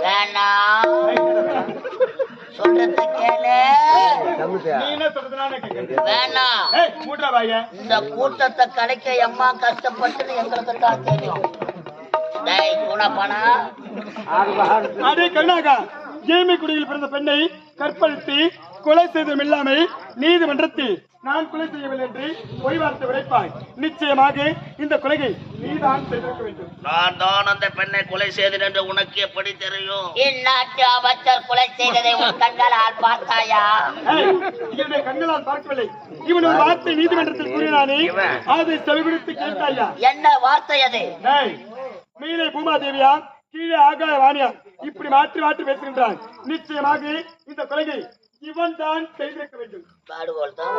வேணாம் சொல்றது கேளு. வேணாம் இந்த கூட்டத்தை கலைக்க எம்மா கஷ்டப்பட்டு எங்களுக்கு தான் தெரியும். ஏழ்மைக்குடியில் பிறந்த பெண்ணை கற்பழித்து கொலை செய்ததும் இல்லாமல் நீதிமன்றத்தில் நான் கொலை செய்யவில்லை என்று பொய் வார்த்தை உரைப்பாய். நிச்சயமாக இந்த கொலையை நீதான் செய்திருக்க வேண்டும். நான் தான் அந்த பெண்ணை கொலை செய்தேன் என்று உனக்கு எப்படி தெரியும்? இந்நாட்டு அமைச்சர் கொலை செய்ததை உன் கண்களால் பார்த்தாயா? என்னுடைய கண்களால் பார்க்கவில்லை. இவன் ஒரு வார்த்தை நீதிமன்றத்தில் கூறினானே, அதை செவிபிடித்து கேட்டாயா? என்ன வார்த்தை அது? மேலே பூமாதேவியா, கீழே ஆகாய வாணியா, இப்படி மாற்றி மாற்றி பேசுகின்றான். நிச்சயமாக இந்த கொலையை இவன் தான் செய்திருக்க வேண்டும். பாடுவோல் தான்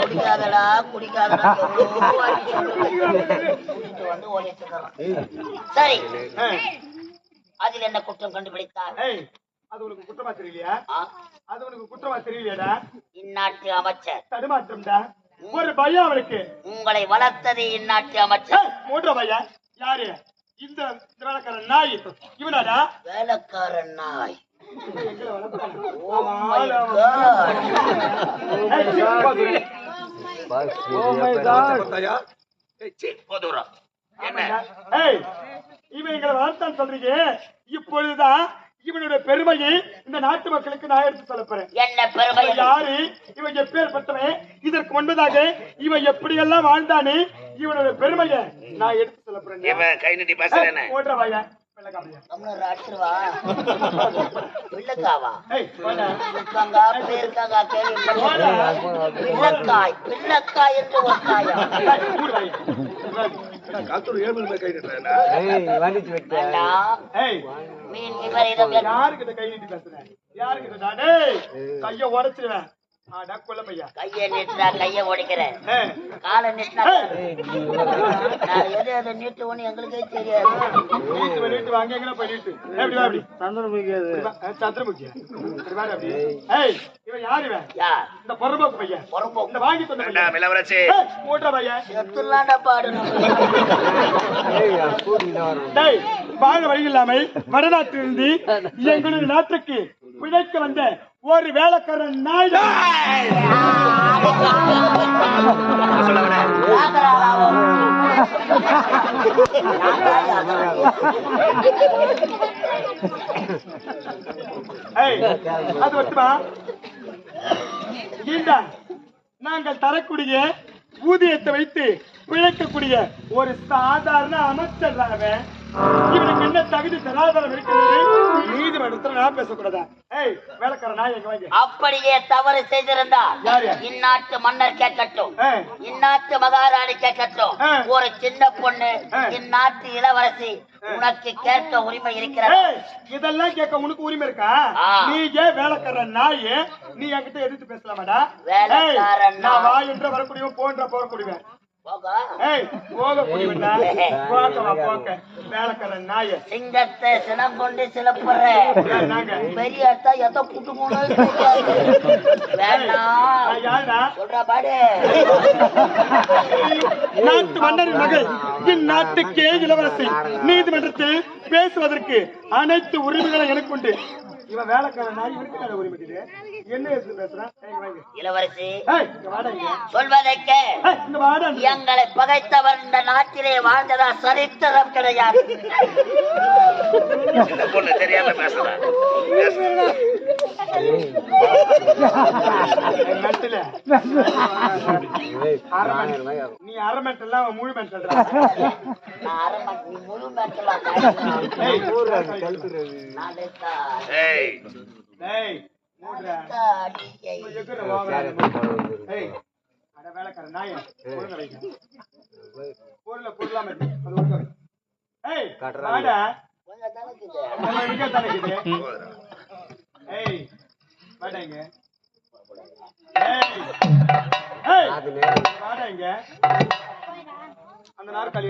குடிக்காதடா குடிக்காதடா வந்து ஓடிட்டு. சரி, அதில் என்ன குற்றம் கண்டுபிடித்தார்? அது உனக்கு குற்றமா தெரியலையா? அது உனக்கு குற்றமா தெரியலையாடா? இந்நாட்டு அமைச்சர் தடுமாற்றம்டா. ஒரு பையன் அவனுக்கு. உங்களை வளர்த்தது இந்நாட்டு அமைச்சர். மூன்ற பையன் யாரு? இந்த வேலைக்காரன் நாய். இவனாடா வேலைக்காரன் நாய். இவன் எங்களை வளர்த்தான் சொல்றீங்க. இப்பொழுதுதான் இவனுடைய பெருமையை இந்த நாட்டு மக்களுக்கு நான் எடுத்து சொல்ல போறேன். என்ன பெருமை? யாரு இவன்? எப்பேற்பட்டவன்? இதற்கு முன்பதாக இவன் எப்படி எல்லாம் வாழ்ந்தானே, இவனுடைய பெருமையை நான் எடுத்து சொல்ல போறேன். கை நீட்டி பேசுறேன். ஓடுறவாயா யாருக்கிட்ட கை நீட்டி பேசுறேன்? யாருக்கிட்ட? கைய உடைச்சிருவேன். கைய நீட்டா கைய உடைக்கிறேன். காலை நீட்டினா எது எதை நீட்டுவோன்னு எங்களுக்கே தெரியாது. வாழ வழி இல்லாமல் வடநாட்டிலிருந்து எங்களுடைய நாட்டுக்கு பிழைக்க வந்த ஒரு வேலைக்காரன் நாய். அது மட்டுமா? நாங்கள் தரக்கூடிய ஊதியத்தை வைத்து பிழைக்கக்கூடிய ஒரு சாதாரண அமைச்சர். இவனுக்கு என்ன தகுதி தராதரம் இருக்கிறது? நீதிமன்றத்தில் நான் பேசக்கூடாதா? வேலைக்கார நாய் எங்க வாங்க. அப்படியே தவறு செய்திருந்தால் இந்நாட்டு மன்னர் கேட்கட்டும், இந்நாட்டு மகாராணி கேட்கட்டும், ஒரு சின்ன பொண்ணு இந்நாட்டு இளவரசி உனக்கு கேட்க உரிமை இருக்கிறது. இதெல்லாம் கேட்க உனக்கு உரிமை இருக்கா? நீங்க வேலைக்கார நாய், நீ என்கிட்ட எதிர்த்து பேசலாமாடா? வேலைக்காரன் நான் வா என்ற வரக்கூடியவன் போன்ற போகக்கூடியவன். சிங்கத்தை சினம் கொண்டு சிலப்புற பெரிய எத்த புட்டு போனது வேண்டாம் சொல்ற பாடு. நாட்டு மன்னரின் மகள் இந்நாட்டுக்கே இளவரசி. நீதிமன்றத்தில் பேசுவதற்கு அனைத்து உரிமைகளும் எனக்கு உண்டு. இவன் வேலைக்காரன் நாய், இவனுக்கு உரிமை என்ன பேசுறான்? இளவரசி சொல்வதற்கு எங்களை பகைத்தவர் இந்த நாட்டிலே வாழ்ந்ததா சரித்திரம் கிடையாது. தெரியாம பேசுறான். நீ அரை மெட்டெல்லாம் முழு மெட்டல். முழு மெட்டலாம் வேலைக்கார நாய பொருளை பொருளாம அந்த நாற்காலி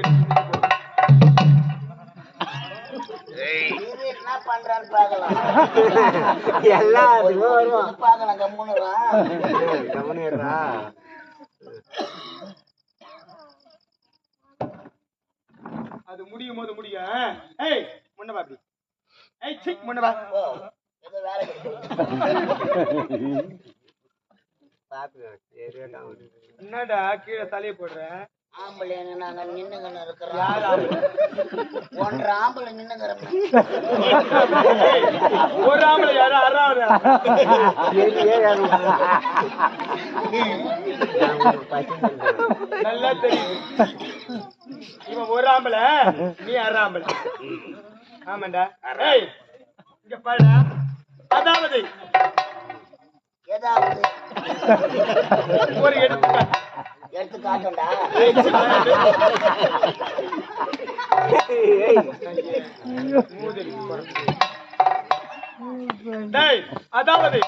என்ன பண்றான்னு பாக்கலாம். எல்லாம் பாக்கலாம். கம்முனுடா. அது முடியும் போது முடியும். ஏய் முன்ன வா அப்படி. ஏய் சிக் முன்ன வா. ஓ ஏதோ வேலை என்னடா கீழே தலையை போடுற? ஆம்பளைங்க நாங்க நின்னுங்கன்னு இருக்கிறோம். யார் ஆம்பளை? ஒன்றரை ஆம்பளை நின்னுங்கிறோம். ஒரு ஆம்பளை யாரு அறாவது? நல்லா தெரியும். இவன் ஒரு ஆம்பளை, நீ அரை ஆம்பளை. ஆமாண்டா. ஏய் இங்க பாருடா. அதாவது ஏதாவது ஒரு எடுத்துக்காட்டு. எடுத்து காட்டுண்டா. டேய் அதாவது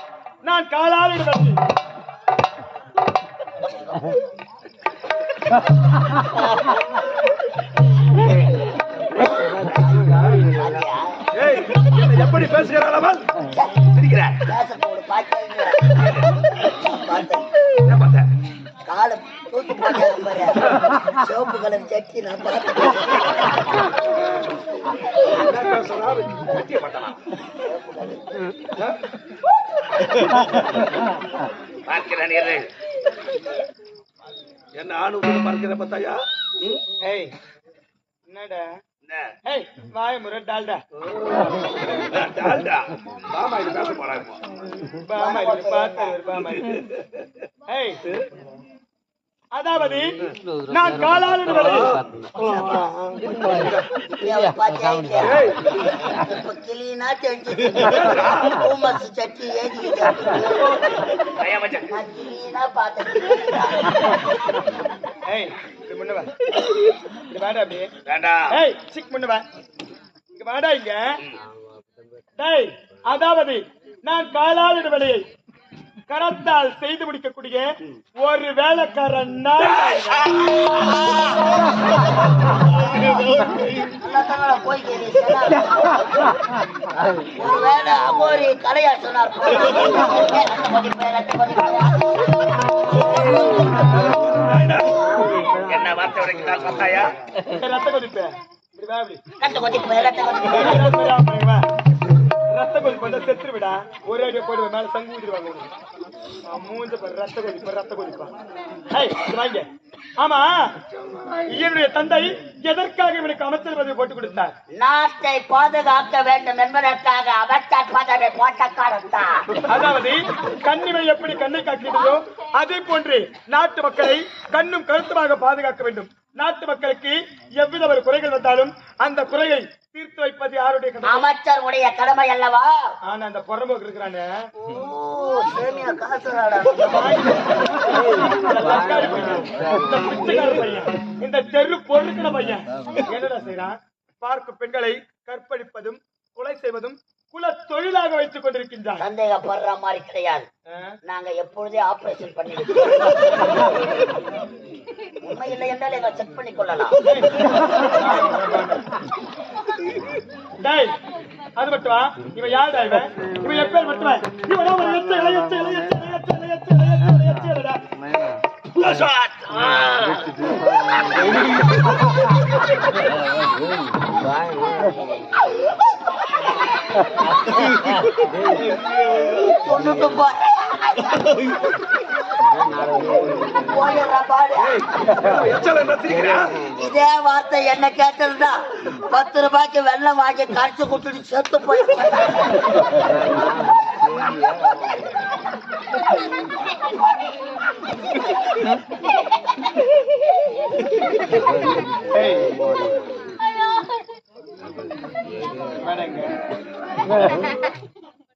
நான் காலால் இடவச்சு எப்படி பேசுகிறாள் சிரிக்கிறார். காலை தூக்கி போட்டாங்க பாரு. சிவப்பு கலர் சட்டி நான் பார்க்கிறேன். என்ன ஆணு பார்க்கிற பார்த்தாயா? ஏய் என்னடா? ஏய் வாய முறை டால்டா. டால்டா மாமா இது பேச போறாங்க. பாமா இது பார்த்தாரு பாமா. ஏய் அதாவது நான் காலால் கிளீனா தெரிஞ்சு சட்டி ஏறி கிளீனா பார்த்தேன். ஏய் இது முன்ன வா. இது வாடா அப்படியே. வேண்டாம். ஏய் சிக் முன்ன வா. இங்க வாடா இங்க. டேய் அதாவது நான் காலால் வேலையை கரத்தால் செய்து முடிக்கக்கூடிய ஒரு வேலைக்காரன் போய் ஒரு வேலை ஒரு கலையா சொன்னார். என்ன வார்த்தை உடைக்கிறார் பார்த்தாயா? ரத்த கொதிப்பேன். ரத்த கொதிப்பு ரத்த கொதிப்பு வந்து செத்துரு விடா. ஒரே அடியா போடுவேன் மேல சங்கு ஊதிடுவாங்க. மூஞ்ச பாரு ரத்த கொதிப்பு ரத்த கொதிப்பா. வாங்க. ஆமா என்னுடைய தந்தை எதற்காக இவனுக்கு அமைச்சர் பதவி போட்டு கொடுத்தார்? நாட்டை பாதுகாக்க வேண்டும் என்பதற்காக அமைச்சர் பதவி போட்ட காரணத்தான். அதாவது கண்ணிமை எப்படி கண்ணை காக்கிறதோ அதே போன்று நாட்டு மக்களை கண்ணும் கருத்துமாக பாதுகாக்க வேண்டும். நாட்டு மக்களுக்கு எவ்வித ஒரு குறைகள் வந்தாலும் அந்த குறையை தீர்த்து வைப்பது யாருடைய கடமை? அமைச்சர் உடைய கடமை அல்லவா? ஆனா அந்த புறம்போக்கு இருக்கிறானே இந்த தெரு பொருட்கள பையன் என்னடா செய்யறான்? பார்க்கும் பெண்களை கற்பழிப்பதும் கொலை செய்வதும் குல தொழிலாக வைத்துக் கொண்டிருக்கின்றார். சந்தேகப்படுற மாதிரி கிடையாது. நாங்க எப்பொழுதே ஆபரேஷன் பண்ணி உண்மை இல்லை என்றால் எங்களை செக் பண்ணி கொள்ளலாம். அது மட்டும் இவன் யாருடா? இவன் எப்பேர் மட்டும் இதே வார்த்தை என்ன கேட்டதுன்னா 10 ரூபாய்க்கு வெள்ளம் வாங்கி கரைச்சு கொடுத்துட்டு செத்து போய்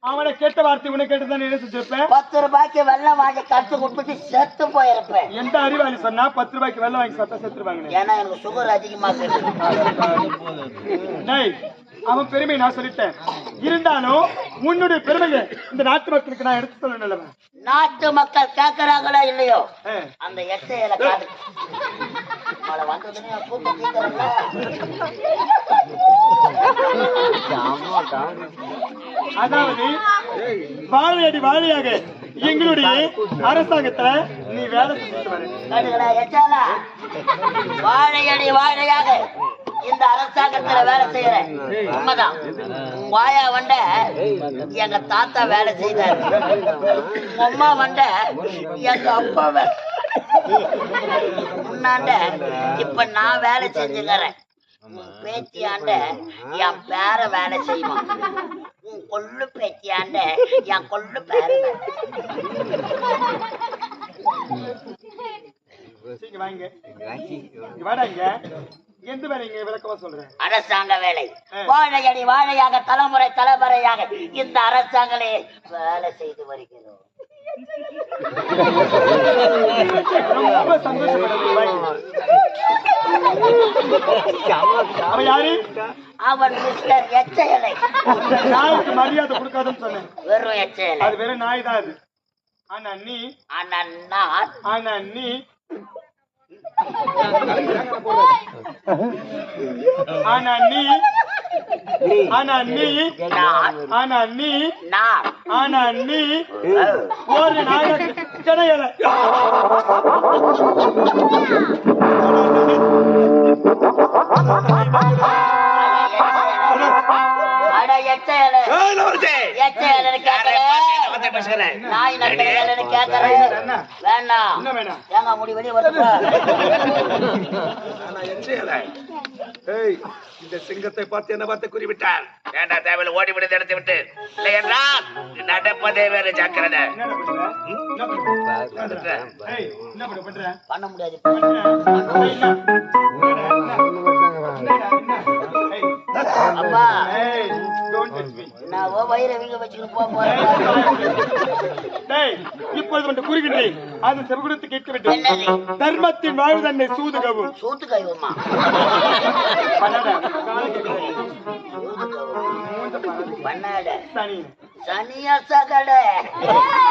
அவனை கேட்ட வார்த்தை உன்னை கேட்டுதான் என்ன செஞ்சிருப்பேன்? 10 ரூபாய்க்கு வெள்ளம் வாங்கி கரைச்சு கொடுத்துட்டு செத்து போயிருப்பேன். எந்த அறிவாளி சொன்னா 10 ரூபாய்க்கு வெள்ளம் வாங்கி சாப்பிட்டா செத்துருவாங்க? ஏன்னா எனக்கு சுகர் அதிகமா அவன் பெருமை நான் சொல்லிட்டேன். இருந்தாலும் உன்னுடைய பெருமையை இந்த நாட்டு மக்களுக்கு நான் எடுத்து சொல்ல. நாட்டு மக்கள் கேட்கறாங்களோ இல்லையோ அந்த எச்சையில காது வந்ததுன்னு கூட்டம் கேட்கறல. அதாவது வாழையடி வாழையாக எங்களுடைய அரசாங்கத்துல நீ வேலை செஞ்சுட்டு வர. வாழையடி வாழையாக இந்த அரசாங்கத்துல வேலை செய்யறேன். உண்மைதான். வாயா வண்ட எங்க தாத்தா வேலை செய்தார். அம்மா வண்ட எங்க அப்பா முன்னாண்ட இப்ப நான் வேலை செஞ்சுக்கிறேன். பேத்தியாண்ட என் பேர வேலை செய்வான். உன் கொள்ளு பேத்தியாண்ட என் கொள்ளு பேர அரசாங்க வேலை. வாழையடி வாழையாக தலைமுறை தலைமுறையாக இந்த அரசாங்களே வேலை செய்து வருகிறோம். அவன் மிஸ்டர் எச்சயலை. நாய்க்கு மரியாதை கொடுக்காதுன்னு சொன்னேன். வெறும் எச்சயலை. அது வெறும் நாய் தான் அது. ஆனா நீ ஆனா நீ ஆனா நீ ஆனா நீ ஆனா நீ ஆனா நீ ஒரு நாய் கிடையாது. இந்த சிங்கத்தை பார்த்து என்ன பார்த்து குறிவிட்டார். வேண்டாம், தேவையில்லை, ஓடி விடுது இடத்தை விட்டு. இல்லை என்றால் நடப்பதே வேறு. ஜாக்கிரதை. பண்ண முடியாது. அப்பா நான் வயிறு வீங்க வச்சுக்கிட்டு போறேன். இப்பொழுது கூறுகின்றேன். அது செவிகுடுத்து கேட்க வேண்டும். தர்மத்தின் வாழ்வு தன்னை சூதுகவும். சூத்து கைவமா பண்ணாட சனியா சகட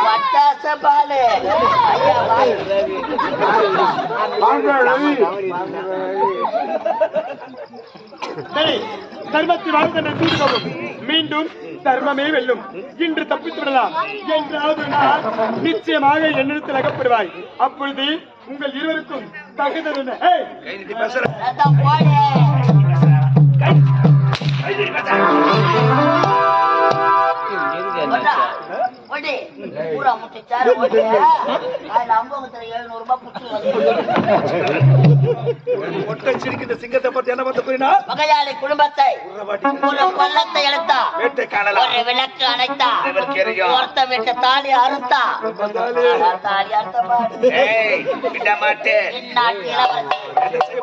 பட்டாச பாலு தர்மத்தின் வாழ்வு தன்னை சூதுகவும். மீண்டும் தர்மமே வெல்லும். இன்று தப்பித்து விடலாம் என்றாவது நாள் நிச்சயமாக என்னிடத்தில் அகப்படுவாய். அப்பொழுது உங்கள் இருவருக்கும் தகுதல் சிங்கத்தை பத்தி என்ன பார்த்து கூறினா மகையாளி குடும்பத்தை ஒரு பள்ளத்தை எடுத்தா ஒரு விளக்கு அணைத்தா ஒருத்த விட்டு தாலி அறுத்தா தாலி அறுத்த விட மாட்டேன். இந்நாட்டு இளவரசி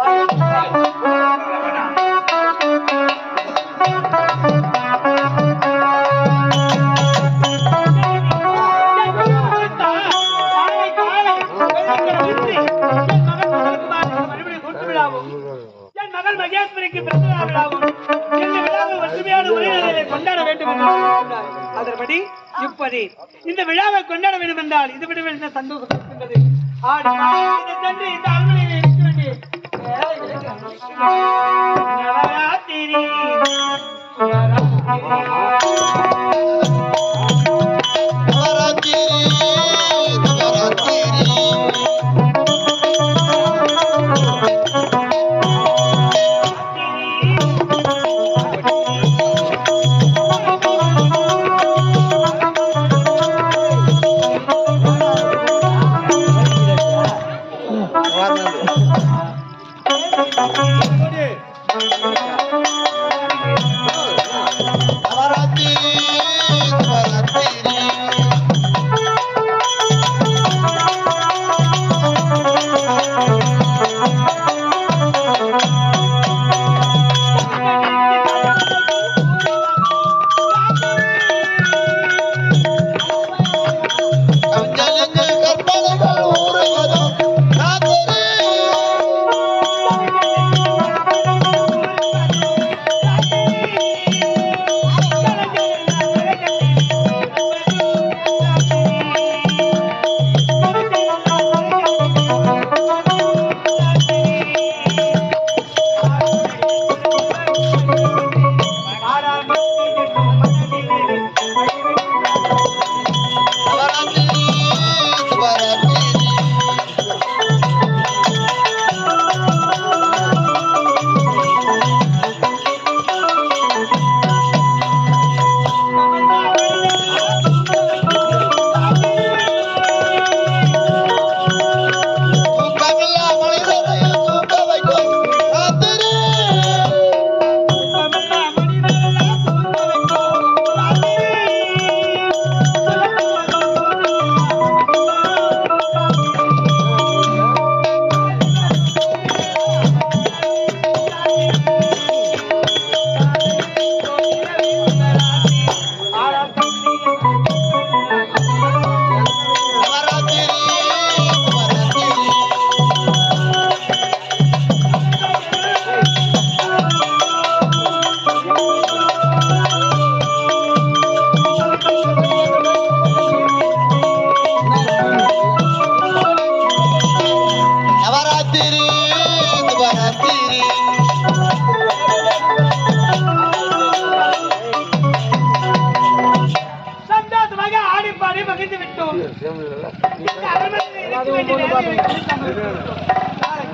கொண்டாட வேண்டும். அதன்படி இப்படி இந்த விழாவை கொண்டாட வேண்டும் என்றால் இது விட என்ன சந்தோஷம் இருக்கின்றது. இந்த அரண்மனையில் இருக்க வேண்டிய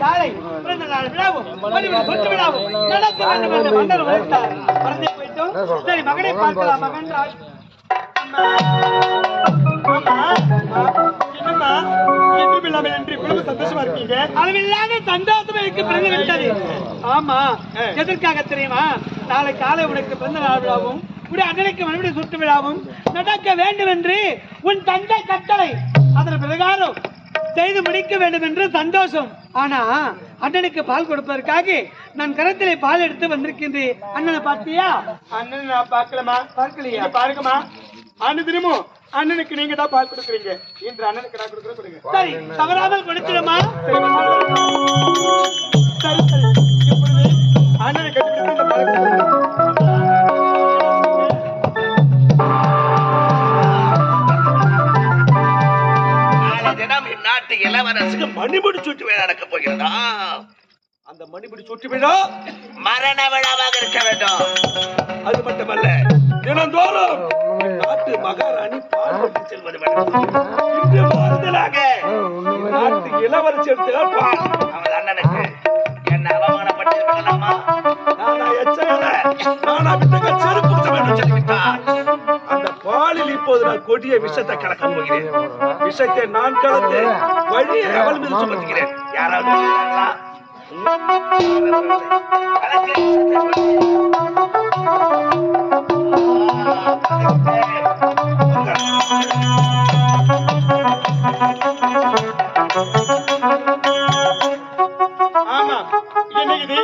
காலை பிறந்த நாள் விழாவும் சொத்து விழாவும் நடக்க வேண்டும் என்று மன்னர் உரைத்தார். மறந்தே போயிட்டோம். சரி, மகனை பார்க்கலாம். மகன் என்னம்மா என்றும் இல்லாமல் என்று இவ்வளவு சந்தோஷமா இருக்கீங்க? அளவில்லாத சந்தோஷம் எனக்கு பிறந்து விட்டது. ஆமா, எதற்காக தெரியுமா? நாளை காலை உனக்கு பிறந்த நாள் விழாவும் உடைய அண்ணனுக்கு மறுபடியும் சுட்டு விழாவும் நடக்க வேண்டும் என்று உன் தந்தை கட்டளை. அதன் பிரகாரம் செய்து முடிக்க வேண்டும் என்று சந்தோஷம். ஆனா அண்ணனுக்கு பால் கொடுப்பதற்காக நான் கரத்திலே பால் எடுத்து வந்திருக்கின்றேன். அண்ணனை பார்த்தியா? அண்ணன் நான் பார்க்கலமா. பார்க்கலையா? பாருங்கம்மா, தினமும் அண்ணனுக்கு நீங்க தான் பால் கொடுக்குறீங்க. இன்று அண்ணனுக்கு நான் கொடுக்குறேன். கொடுங்க. சரி, தவறாமல் கொடுத்துடுமா? சரி சரி, இப்பொழுது அண்ணனை கட்டிவிட்டு இந்த பால் கொடுக்குறேன். நாட்டு இளவரசுக்கு மணிமுடி சூட்டு விழா நடக்க போகிறதா? அந்த மணிமுடி சூட்டு விழா மரண விழாவாக இருக்க வேண்டும். அது மட்டுமல்ல, தினந்தோறும் நாட்டு மகாராணி பால் செல்வது வேண்டும். இன்று மாறுதலாக நாட்டு இளவரசி எடுத்தால் பால் அவள் அண்ணனுக்கு என்ன அவமானப்பட்டிருக்கலாமா? நானா எச்சகல, நானா வித்தக செருப்பு என்று சொல்லிவிட்டார். அந்த பாலில் இப்போது நான் கொடிய விஷத்தை கலக்க போகிறேன். விஷத்தை நான் கலந்து வழியை அவள் மீது சுமத்துகிறேன். யாராவது ஆமா, என்ன இது?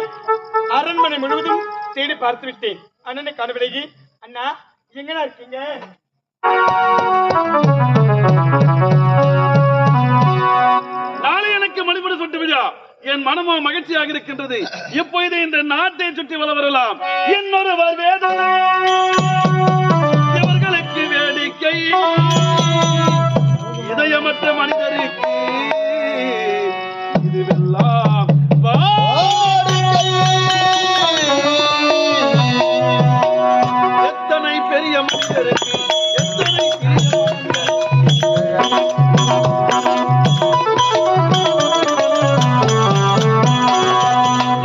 அரண்மனை முழுவதும் தேடி பார்த்து விட்டேன். அண்ணனை காணவில்லை. அண்ணா, எங்கடா இருக்கீங்க? நாளை எனக்கு மணிமுடி சுட்டு விழா. என் மனமோ மகிழ்ச்சியாக இருக்கின்றது. இப்பொழுது இந்த நாட்டை சுற்றி வரலாம். இன்னொருவர் வேதனை, இவர்களுக்கு வேடிக்கை, இதயமற்ற மனிதருக்கு இதுவெல்லாம் எத்தனை பெரிய மனிதருக்கு,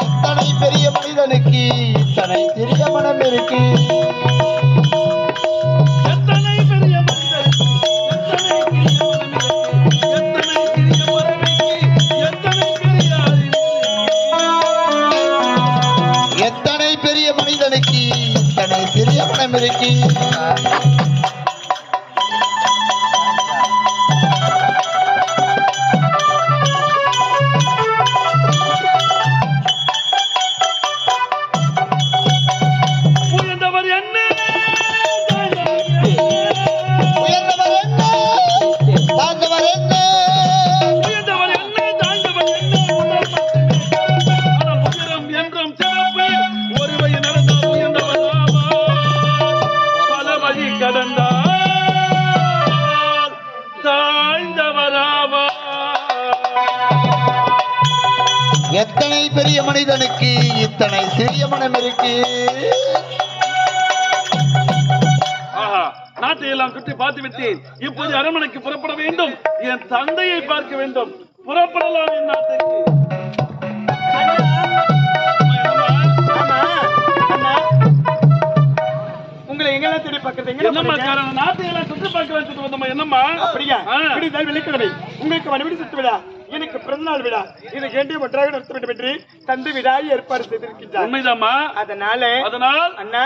எத்தனை பெரிய மனிதனுக்கு இத்தனை சிறிய மனம் இருக்கு. எத்தனை பெரிய மனிதருக்கு, எத்தனை சிறிய மனமிருக்கு, எத்தனை பெரிய எத்தனை பெரிய மனிதனுக்கு இத்தனை சிறிய மனம் இருக்கு. எத்தனை பெரிய மனிதனுக்கு இத்தனை சிறிய மனம் இருக்கு. நாட்டை எல்லாம் சுற்றி பார்த்து விட்டேன். இப்போது அரண்மனைக்கு புறப்பட வேண்டும். என் தந்தையை பார்க்க வேண்டும். புறப்படலாம் என் நாட்டுக்கு. உங்களை எங்கெல்லாம் தேடி பார்க்கறது? என்னம்மா காரணம்? நாட்டை எல்லாம் சுற்றி பார்க்க வேண்டும் வந்தோமா? என்னம்மா அப்படியா? வெள்ளிக்கிழமை உங்களுக்கு மறுபடி சுட்டு விழா, எனக்கு பிறந்தநாள் விழா, இது கேண்டிய ஒன்றாக நடத்த வேண்டும் என்று தந்தை விழாவை ஏற்பாடு செய்திருக்கின்றார். உண்மைதாம்மா. அதனால் அண்ணா,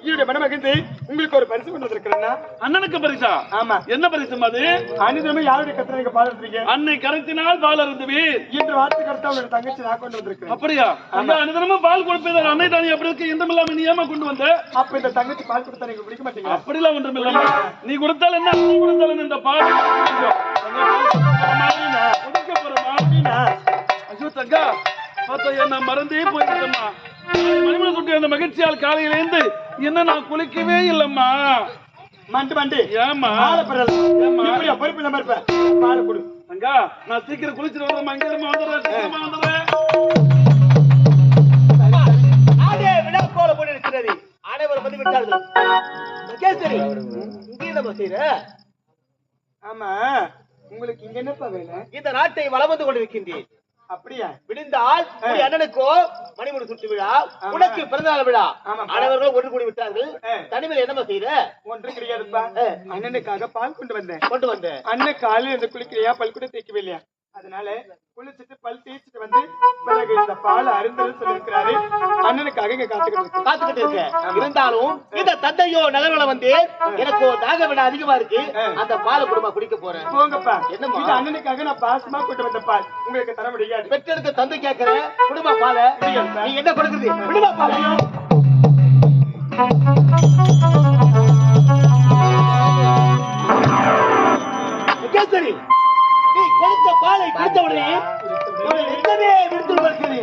என்னுடைய மனமகிழ்ந்து உங்களுக்கு ஒரு பரிசு கொண்டு வந்திருக்கிறேன். அண்ணனுக்கு பரிசா? ஆமா. என்ன பரிசு அது? அனிதமே யாருடைய கருத்தை நீங்க பால் எடுத்தீங்க? அன்னை கருத்தினால் பால் அருந்துவீர் இன்று வார்த்தை கருத்தா உங்களுடைய தங்கச்சி நான் கொண்டு வந்திருக்கிறேன். அப்படியா? அந்த அனிதனமும் பால் கொடுப்பதால் அன்னை தானே அப்படி இருக்கு. எந்த இல்லாம நீ ஏமா கொண்டு வந்த? அப்ப இந்த தங்கச்சி பால் கொடுத்தா நீங்க பிடிக்க மாட்டீங்களா? அப்படிலாம் ஒன்றும் இல்லாம நீ கொடுத்தால் என்ன, நீ கொடுத்தாலும் இந்த பால் ஐயோ தங்கா, என்ன மறந்தே போயிட்டம்மா. மணிமணி சுட்டி அந்த மகிழ்ச்சியால் காலையில இருந்து என்ன நான் குளிக்கவே இல்லம்மா. மண்டு ஏமா பொறுப்பு இல்லாம இருப்ப? பால கொடு தங்கா, நான் சீக்கிரம் குளிச்சுட்டு வரமா. இங்க வந்துடுறேன். விழா கோல போட்டு இருக்கிறது. அனைவரும் வந்து விட்டார்கள். கேசரி, இங்கே நம்ம செய்யற? ஆமா, உங்களுக்கு இங்க என்னப்பா வேணும்? இந்த நாட்டை வளம் வந்து கொண்டிருக்கின்றேன். அப்படியா? விடிந்தால் உன் அண்ணனுக்கோ மணிமுடி சுட்டு விழா, உனக்கு பிறந்தநாள் விழா. ஆமாப்பா. அனைவர்களும் ஒன்று கூடி விட்டார்கள். தனிமையில் என்னமா செய்த? ஒன்றும் கிடையாதுப்பா. அண்ணனுக்காக பால் கொண்டு வந்தேன். கொண்டு அண்ணன் காலையில இந்த குளிக்கலையா, பல் கூட தேய்க்கவே இல்லையா, அதனால குளிச்சுட்டு பல் தேய்ச்சிட்டு வந்து பிறகு இந்த பால் அருந்தல் சொல்லிருக்கிறாரு. அண்ணனுக்காக இங்க காத்துக்கிட்டு இருக்க. இருந்தாலும் இந்த தந்தையோ நகர்வல வந்து எனக்கு தாக விட அதிகமா இருக்கு, அந்த பாலை குடும்ப குடிக்க போறேன். போங்கப்பா. என்னம்மா? இது அண்ணனுக்காக நான் பாசமா கொண்டு வந்த பால், உங்களுக்கு தர முடியாது. பெற்றெடுத்த தந்தை கேட்கிற குடும்ப பாலை நீ என்ன கொடுக்குறது? விடுமா பாலை. சரி, நீ கொடுத்த பாலை குடித்த உடனே ஒரு ரத்தமே விடுத்து வருகிறது.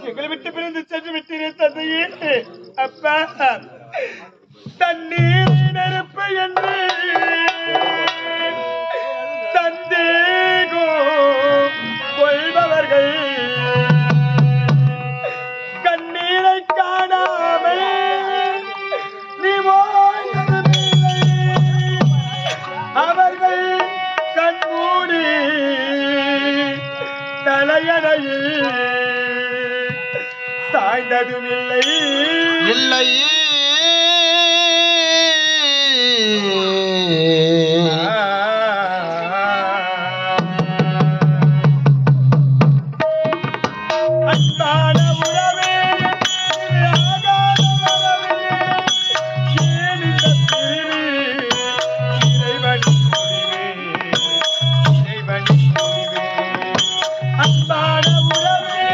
எங்களை விட்டு பிரிந்து சென்று விட்டீரே தந்தையே. அப்பா, தண்ணீர் நெருப்பு என்று சந்தேகம் கொள்பவர்கள் கண்ணீரை காணாமல் நீ வாழ்ந்ததுமில்லை. அவர்கள் கண்மூடி தலையணையில் சாய்ந்ததுமில்லை. இல்லை அன்பான உறவே, ஆகாத உறவே, ஏன் இந்த பிரிவு? இறைவனின் முடிவே, இறைவனின் முடிவே. அன்பான உறவே,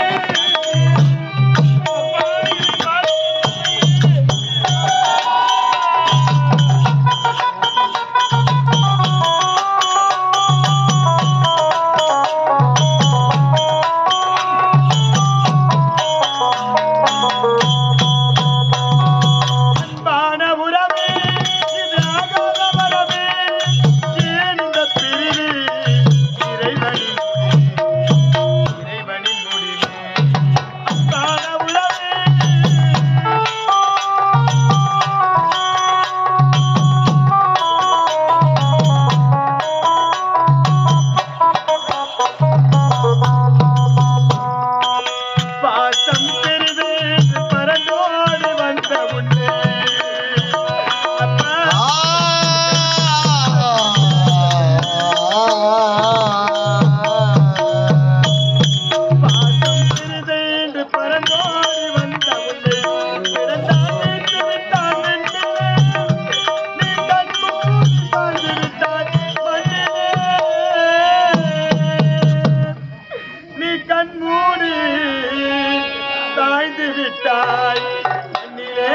அன்பான உறவே, இது ஆகாத வரவே, ஏன் இந்த பிரிவு? இறைவனின் இறைவனின் முடிவே. அன்பான உறவே, பாசம் பெரிது பரந்தோடு வந்த உன்னே. அப்பா, பாசம் பெரிது என்று பரந்தோடு வந்த உன்னே. பிறந்தால் நின்று விட்டான் நெஞ்சிலே, நீ கண்மூடி வாழ்ந்து விட்டாய் மண்ணிலே. நீ கண்மூடி சாய்ந்து விட்டாய் மண்ணிலே.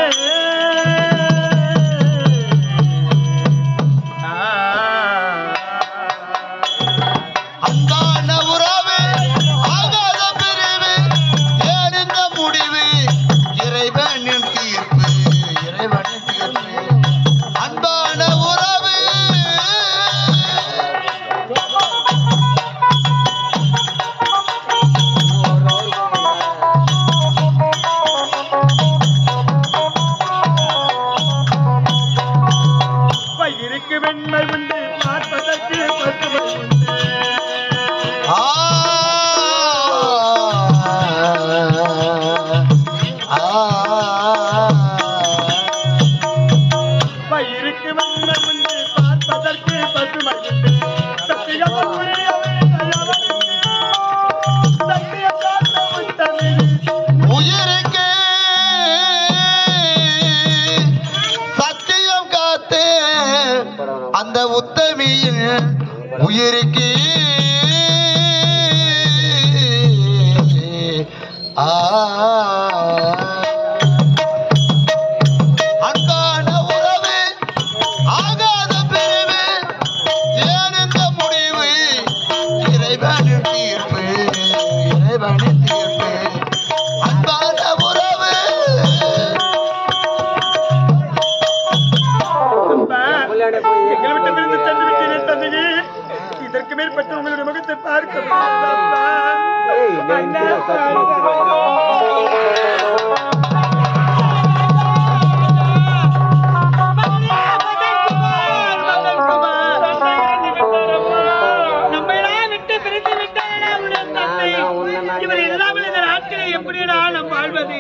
அன்பான உறவே, ஆகாத பிரிவு, ஏன் இந்த முடிவு? இறைவனின் தீர்ப்பு, இறைவனின் தீர்ப்பு. அன்பான உறவே, பயிருக்கு வெண்மை உண்டு, பார்ப்பதற்கு பசுமை உண்டு. ஆ பயிருக்கு வெண்மை உண்டு, பார்ப்பதற்கு பசுமை உண்டு. சத்தியம் புரியவே தயவன், சத்தியம் காத்த உத்தமிழ். உயிருக்கு சத்தியம் காத்து அந்த உத்தமியின் உயிருக்கு அன்பான உறவே, ஆகாத பிரிவு, ஏன் இந்த முடிவு? இறைவனின் தீர்ப்பு, இறைவனின் தீர்ப்பு. அன்பான உறவே, அப்பா, எங்களை விட்டு பிரிந்து சென்று விட்டீரே தந்தையே. எனக்கு மேற்பட்ட உங்களுடைய முகத்தை பார்க்க முடியாதப்பா. அண்ணா, நம்மளா விட்டு பிரித்து விட்டாரா உடைய தந்தை? இவர் இல்லாமல் இந்த நாட்டிலே எப்படிடா நாம் வாழ்வது?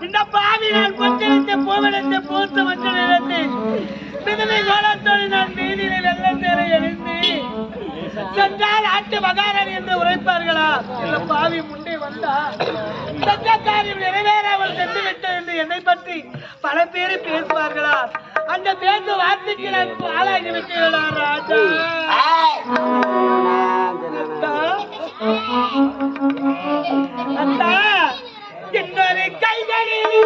இந்த பாவி நான் பொச்சலித்த பூவனத்தை பூத்த மஞ்சளிலிருந்து மிதவை கோலத்தோடு நான் வீதியிலே வெள்ளத்தேரை எழுந்து சென்றால் ஆட்டு மகாராணி என்று உரைப்பார்களா? இந்த பாவி முன்னே வந்தா தந்த காரியம் நிறைவேறாமல் சென்று விட்டது என்று என்னை பற்றி பல பேர் பேசுவார்களா? அந்த பேச வார்த்தைக்கு நான் ஆளாகி விட்டேனா ராஜா? அத்தா, என்னொரு கைகளில்